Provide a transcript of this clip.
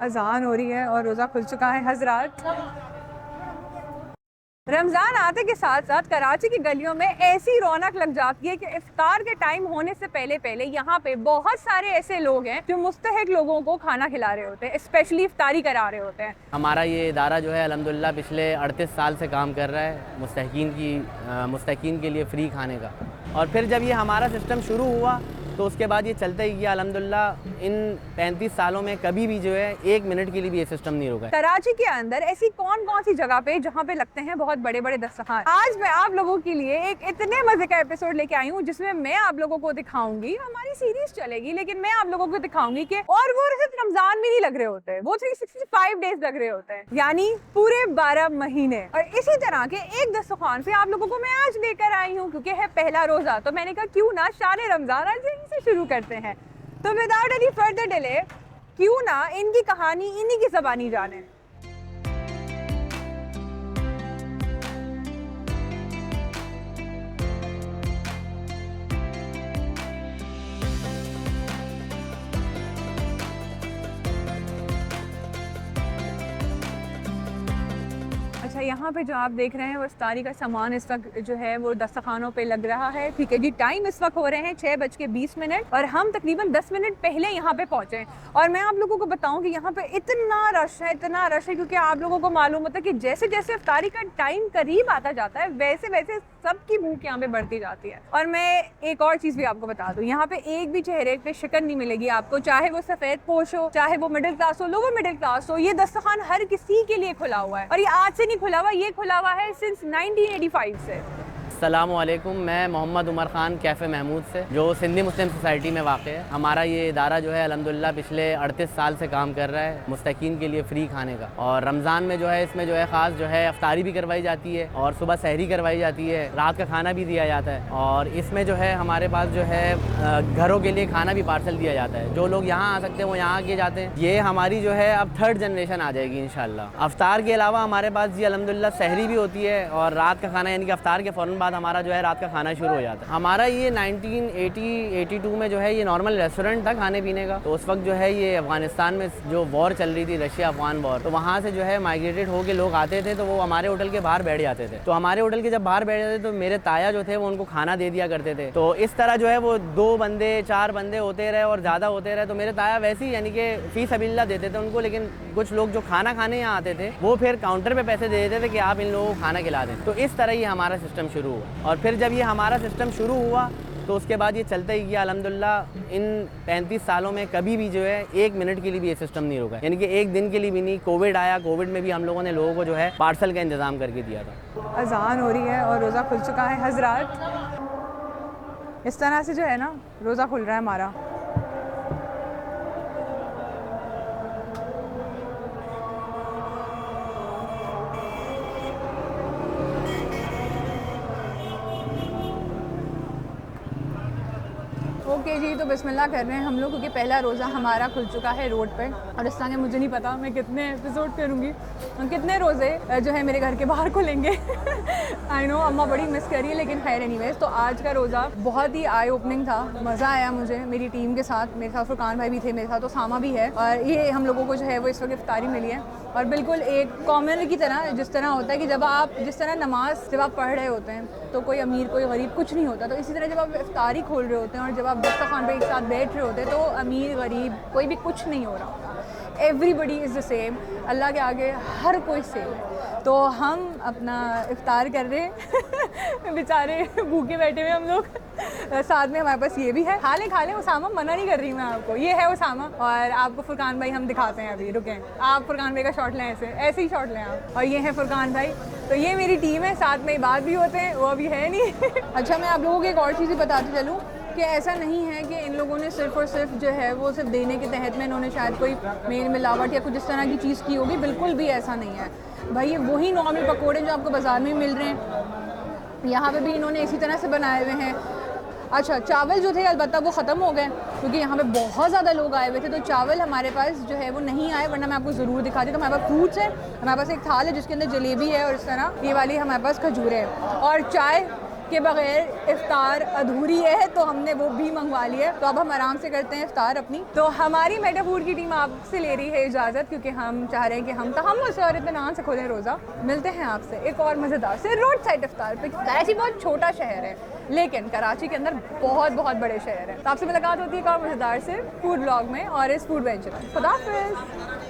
अजान हो रही है और रोज़ा खुल चुका है हजरात। रमज़ान आते के साथ साथ कराची की गलियों में ऐसी रौनक लग जाती है कि इफ्तार के टाइम होने से पहले पहले यहाँ पे बहुत सारे ऐसे लोग हैं जो मुस्तहिक लोगों को खाना खिला रहे होते हैं, स्पेशली इफ्तारी करा रहे होते हैं। हमारा ये इदारा जो है अल्हम्दुलिल्लाह पिछले 38 साल से काम कर रहा है मुस्तहिकीन के लिए फ़्री खाने का। और फिर जब ये हमारा सिस्टम शुरू हुआ तो उसके बाद ये चलता ही गया अल्हम्दुलिल्लाह। इन 35 सालों में कभी भी जो है 1 मिनट के लिए भी ये सिस्टम नहीं रुका है। कराची के अंदर ऐसी कौन कौन सी जगह पे जहाँ पे लगते हैं बहुत बड़े बड़े दस्तरखान। आज मैं आप लोगों के लिए एक इतने मजे का एपिसोड लेके आई हूँ जिसमें मैं आप लोगों को दिखाऊंगी, हमारी सीरीज चलेगी लेकिन मैं आप लोगों को दिखाऊंगी कि और वो सिर्फ रमजान में नहीं लग रहे होते, वो 365 डेज लग रहे होते हैं, यानी पूरे 12 महीने। और इसी तरह के एक दस्तरखान पे आप लोगों को मैं आज लेकर आई हूँ क्योंकि है पहला रोजा, तो मैंने कहा क्यों ना शान रमजान आज यहीं से शुरू करते हैं। तो विदाउट एनी फर्दर डिले क्यों ना इनकी कहानी इन्हीं की ज़बानी जाने। अच्छा, यहाँ पे जो आप देख रहे हैं वो इफ्तारी का सामान इस वक्त जो है वो दस्तरखानों पे लग रहा है। ठीक है जी, टाइम इस वक्त हो रहे हैं 6:20 और हम तकरीबन 10 मिनट पहले यहाँ पे पहुँचे। और मैं आप लोगों को बताऊँ कि यहाँ पे इतना रश है क्योंकि आप लोगों को मालूम होता है कि जैसे जैसे इफ्तारी का टाइम करीब आता जाता है वैसे वैसे सबकी भूख यहाँ पे बढ़ती जाती है। और मैं एक और चीज़ भी आपको बता दूँ, यहाँ पे एक भी चेहरे पे शिकन नहीं मिलेगी आपको, चाहे वो सफ़ेद पोश हो, चाहे वो मिडिल क्लास हो, लोअर मिडिल क्लास हो। ये दस्तरखान हर किसी के लिए खुला हुआ है और ये आज से नहीं खुला हुआ, ये खुला हुआ है सिंस 1985 से। अस्सलामुअलैकुम, मैं मोहम्मद उमर ख़ान कैफ़े महमूद से, जो सिंधी मुस्लिम सोसाइटी में वाक़ है। हमारा ये इदारा जो है अल्हम्दुलिल्लाह पिछले 38 साल से काम कर रहा है मुस्तहिकीन के लिए फ़्री खाने का। और रमज़ान में जो है इसमें जो है ख़ास जो है इफ्तारी भी करवाई जाती है और सुबह सहरी करवाई जाती है, रात का खाना भी दिया जाता है। और इसमें जो है हमारे पास जो है घरों के लिए खाना भी पार्सल दिया जाता है। जो लोग यहाँ आ सकते हैं वो यहाँ आके जाते हैं। ये हमारी जो है अब 3rd जनरेशन आ जाएगी इंशाअल्लाह। अफ्तार के अलावा हमारे पास जी अल्हम्दुलिल्लाह सहरी भी होती है और रात का खाना यानी कि अफ्तार के फ़ौरन बाद हमारा जो है रात का खाना शुरू हो जाता है। हमारा ये 1980-82 में जो है ये नॉर्मल रेस्टोरेंट था खाने पीने का। तो उस वक्त जो है ये अफगानिस्तान में जो वॉर चल रही थी, रशिया अफगान वॉर, तो वहाँ से जो है माइग्रेटेड होकर लोग आते थे तो वो हमारे होटल के बाहर बैठ जाते थे। तो हमारे होटल के जब बाहर बैठ जाते तो मेरे ताया जो थे वो उनको खाना दे दिया करते थे। तो इस तरह जो है वो 2 बंदे 4 बंदे होते रहे और ज़्यादा होते रहे। तो मेरे ताया वैसे ही यानी कि फ़ी सबीलिल्लाह देते थे उनको, लेकिन कुछ लोग जो खाना खाने यहाँ आते थे वो फिर काउंटर पे पैसे दे देते थे कि आप इन लोगों को खाना खिला दें। तो इस तरह ही हमारा सिस्टम शुरू हुआ। और फिर जब ये हमारा सिस्टम शुरू हुआ तो उसके बाद ये चलता ही गया अल्हम्दुलिल्लाह। इन 35 सालों में कभी भी जो है 1 मिनट के लिए भी ये सिस्टम नहीं रुका, यानी कि 1 दिन के लिए भी नहीं। कोविड आया, कोविड में भी हम लोगों ने लोगों को जो है पार्सल का इंतज़ाम करके दिया था। अजान हो रही है और रोज़ा खुल चुका है हजरात। इस तरह से जो है ना रोज़ा खुल रहा है हमारा। ओके जी, तो बिस्मिल्लाह कर रहे हैं हम लोग क्योंकि पहला रोज़ा हमारा खुल चुका है रोड पे। और इस तरह मुझे नहीं पता मैं कितने एपिसोड करूँगी और कितने रोज़े जो है मेरे घर के बाहर खुलेंगे। आई नो अम्मा बड़ी मिस कर रही है, लेकिन खैर एनीवेज। तो आज का रोज़ा बहुत ही आई ओपनिंग था, मज़ा आया मुझे मेरी टीम के साथ। मेरे साथ फुरकान भाई भी थे, मेरे साथ उसामा भी है और ये हम लोगों को जो है वो इस वक्त इफ्तारी मिली है। और बिल्कुल एक कॉमनर की तरह, जिस तरह होता है कि जब आप जिस तरह नमाज जब आप पढ़ रहे होते हैं तो कोई अमीर कोई गरीब कुछ नहीं होता, तो इसी तरह जब आप इफ्तारी खोल रहे होते हैं और जब आप दस्तरखान पे एक साथ बैठ रहे होते हैं तो अमीर गरीब कोई भी कुछ नहीं हो रहा होता। एवरीबडी इज़ द सेम, अल्लाह के आगे हर कोई सेम है। तो हम अपना इफ्तार कर रहे हैं बेचारे भूखे बैठे हुए हम लोग। साथ में हमारे पास ये भी है, खा लें उसामा, मना नहीं कर रही मैं आपको। ये है उसामा और आपको फुरकान भाई हम दिखाते हैं। अभी रुकें, आप फुरकान भाई का शॉट लें, ऐसे ही शॉट लें आप। और ये है फुरकान भाई, तो ये मेरी टीम है, साथ में इबाद भी होते हैं, वो अभी है नहीं। अच्छा, मैं आप लोगों को एक और चीज़ बताती चलूँ कि ऐसा नहीं है कि इन लोगों ने सिर्फ़ और सिर्फ जो है वो सिर्फ देने के तहत में इन्होंने शायद कोई मेन मिलावट या कुछ इस तरह की चीज़ की होगी। बिल्कुल भी ऐसा नहीं है भाई, ये वही नॉर्मल पकोड़े जो आपको बाज़ार में मिल रहे हैं, यहाँ पे भी इन्होंने इसी तरह से बनाए हुए हैं। अच्छा, चावल जो थे अलबत्ता वो ख़त्म हो गए क्योंकि यहाँ पे बहुत ज़्यादा लोग आए हुए थे, तो चावल हमारे पास जो है वो नहीं आए, वरना मैं आपको ज़रूर दिखाती। तो हमारे पास फ्रूट्स है, हमारे पास एक थाल है जिसके अंदर जलेबी है और इस तरह ये वाली हमारे पास खजूर है और चाय के बगैर इफ्तार अधूरी है, तो हमने वो भी मंगवा लिया है। तो अब हम आराम से करते हैं इफ्तार अपनी। तो हमारी मेटा फूड की टीम आपसे ले रही है इजाज़त, क्योंकि हम चाह रहे हैं कि हम तहम्मुल से और इत्मीनान से खोलें रोज़ा। मिलते हैं आपसे एक और मज़ेदार से रोड साइड इफ्तार पे। कराची बहुत छोटा शहर है, लेकिन कराची के अंदर बहुत बहुत बड़े शहर हैं। तो आपसे मुलाकात होती है एक और मज़ेदार से फूड ब्लॉग में और इस फूड वेंचर में। खुदा हाफिज़।